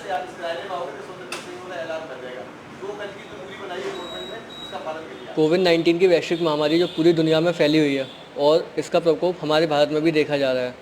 जैसे आप इस दायरे में आओगे तो सोशल डिस्टेंसिंग का ऐलान कर देगा। 2 गज की जो दूरी बनाई है गवर्नमेंट ने, उसका पालन करिए। कोविड-19 की वैश्विक महामारी जो पूरी दुनिया में फैली हुई है और इसका प्रकोप हमारे भारत में भी देखा जा रहा है।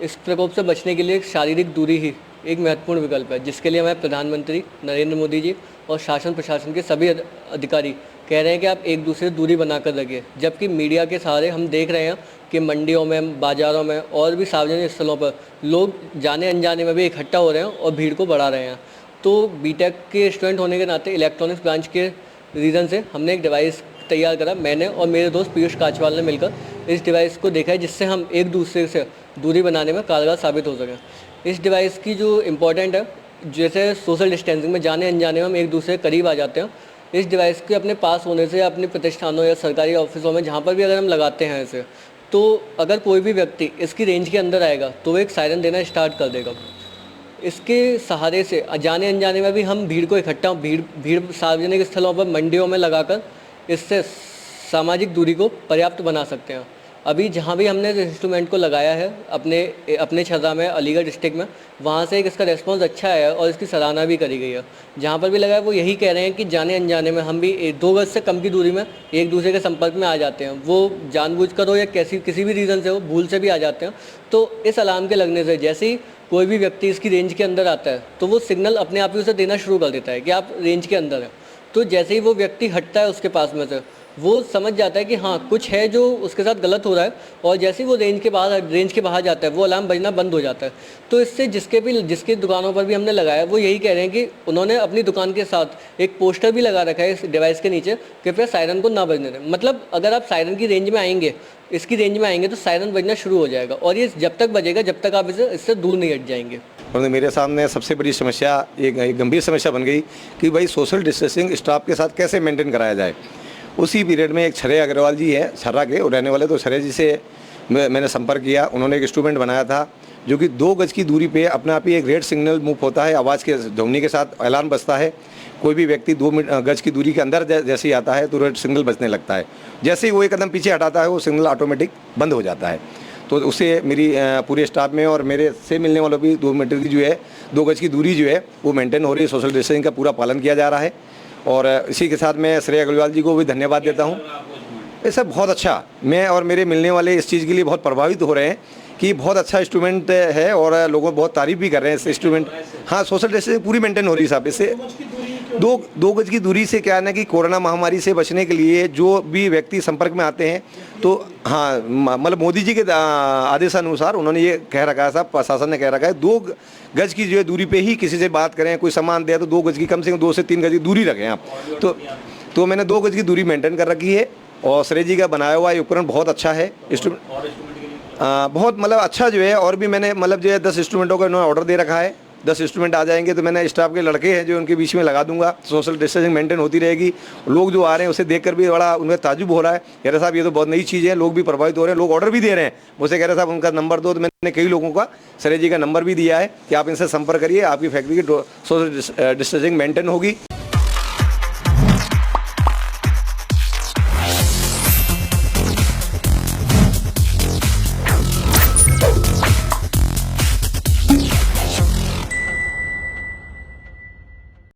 इस प्रकोप से बचने के लिए शारीरिक दूरी ही एक महत्वपूर्ण विकल्प है, जिसके लिए हमारे प्रधानमंत्री नरेंद्र मोदी जी और शासन प्रशासन के सभी अधिकारी कह रहे हैं कि आप एक दूसरे से दूरी बनाकर रखिए। जबकि मीडिया के सहारे हम देख रहे हैं कि मंडियों में, बाज़ारों में और भी सार्वजनिक स्थलों पर लोग जाने अनजाने में भी इकट्ठा हो रहे हैं और भीड़ को बढ़ा रहे हैं। तो बीटेक के स्टूडेंट होने के नाते इलेक्ट्रॉनिक्स ब्रांच के रीज़न से हमने एक डिवाइस तैयार करा। मैंने और मेरे दोस्त पीयूष कांचवाल ने मिलकर इस डिवाइस को देखा है, जिससे हम एक दूसरे से दूरी बनाने में कारगर साबित हो सकें। इस डिवाइस की जो इम्पोर्टेंट है, जैसे सोशल डिस्टेंसिंग में जाने अनजाने में हम एक दूसरे के करीब आ जाते हैं, इस डिवाइस के अपने पास होने से अपने प्रतिष्ठानों या सरकारी ऑफिसों में जहाँ पर भी अगर हम लगाते हैं इसे, तो अगर कोई भी व्यक्ति इसकी रेंज के अंदर आएगा तो वो एक सायरन देना स्टार्ट कर देगा। इसके सहारे से जाने अनजाने में भी हम भीड़ को इकट्ठा भीड़ सार्वजनिक स्थलों पर, मंडियों में लगाकर इससे सामाजिक दूरी को पर्याप्त बना सकते हैं। अभी जहाँ भी हमने इस इंस्ट्रूमेंट को लगाया है अपने छर्रा में, अलीगढ़ डिस्ट्रिक्ट में, वहाँ से एक इसका रिस्पॉन्स अच्छा है और इसकी सराहना भी करी गई है। जहाँ पर भी लगाया वो यही कह रहे हैं कि जाने अनजाने में हम भी 2 गज से कम की दूरी में एक दूसरे के संपर्क में आ जाते हैं। वो जानबूझकर हो या किसी भी रीज़न से हो, भूल से भी आ जाते हैं। तो इस अलार्म के लगने से जैसे ही कोई भी व्यक्ति इसकी रेंज के अंदर आता है तो वो सिग्नल अपने आप ही उसे देना शुरू कर देता है कि आप रेंज के अंदर हैं। तो जैसे ही वो व्यक्ति हटता है उसके पास में से, वो समझ जाता है कि हाँ, कुछ है जो उसके साथ गलत हो रहा है, और जैसे ही वो रेंज के बाहर जाता है वो अलार्म बजना बंद हो जाता है। तो इससे जिसकी दुकानों पर भी हमने लगाया, वो यही कह रहे हैं कि उन्होंने अपनी दुकान के साथ एक पोस्टर भी लगा रखा है इस डिवाइस के नीचे, कृपया सायरन को ना बजने दें। मतलब अगर आप सायरन की रेंज में आएंगे, इसकी रेंज में आएंगे तो सायरन बजना शुरू हो जाएगा, और ये जब तक बजेगा जब तक आप इससे दूर नहीं हट जाएंगे। और मेरे सामने सबसे बड़ी समस्या, एक गंभीर समस्या बन गई कि भाई सोशल डिस्टेंसिंग स्टाफ के साथ कैसे मेंटेन कराया जाए। उसी पीरियड में एक छरे अग्रवाल जी हैं, छर्रा के रहने वाले, तो छरे जी से मैंने संपर्क किया। उन्होंने एक इंस्ट्रूमेंट बनाया था जो कि 2 गज की दूरी पे अपने आप ही एक रेड सिग्नल मूव होता है, आवाज़ के ध्वनि के साथ अलार्म बजता है। कोई भी व्यक्ति 2 गज की दूरी के अंदर जैसे ही आता है तो रेड सिग्नल बजने लगता है। जैसे ही वो एक कदम पीछे हटाता है वो सिग्नल ऑटोमेटिक बंद हो जाता है। तो उससे मेरी पूरे स्टाफ में और मेरे से मिलने वालों भी 2 मीटर की जो है, 2 गज की दूरी जो है वो मेंटेन हो रही है। सोशल डिस्टेंसिंग का पूरा पालन किया जा रहा है। और इसी के साथ मैं श्रेय अग्रवाल जी को भी धन्यवाद देता हूँ। ये सब बहुत अच्छा, मैं और मेरे मिलने वाले इस चीज़ के लिए बहुत प्रभावित हो रहे हैं कि बहुत अच्छा इंस्ट्रूमेंट है और लोग बहुत तारीफ भी कर रहे हैं इस इंस्ट्रूमेंट। हाँ, सोशल डिस्टेंसिंग पूरी मेंटेन हो रही है साहब। इससे 2 गज की दूरी से क्या है ना कि कोरोना महामारी से बचने के लिए जो भी व्यक्ति संपर्क में आते हैं, तो हाँ, मतलब मोदी जी के आदेशानुसार उन्होंने ये कह रखा है साहब, प्रशासन ने कह रखा है 2 गज की जो है दूरी पे ही किसी से बात करें, कोई सामान दे तो 2 गज की, कम से कम 2 से 3 गज की दूरी रखें आप। तो मैंने 2 गज की दूरी मेंटेन कर रखी है। और श्रेय जी का बनाया हुआ ये उपकरण बहुत अच्छा है। बहुत मतलब अच्छा जो है। और भी मैंने मतलब जो है 10 इंस्ट्रूमेंटों का उन्होंने ऑर्डर दे रखा है। 10 इंस्ट्रूमेंट आ जाएंगे तो मैंने स्टाफ के लड़के हैं जो उनके बीच में लगा दूंगा। सोशल डिस्टेंसिंग मेंटेन होती रहेगी। लोग जो आ रहे हैं उसे देखकर भी बड़ा उन्हें ताजुब हो रहा है, कह रहे साहब ये तो बहुत नई चीज़ है। लोग भी प्रभावित हो रहे हैं, लोग ऑर्डर भी दे रहे हैं। मुझसे कह रहे साहब उनका नंबर दो, तो मैंने कई लोगों का श्रेय जी का नंबर भी दिया है कि आप इनसे संपर्क करिए, आपकी फैक्ट्री की सोशल डिस्टेंसिंग मेंटेन होगी।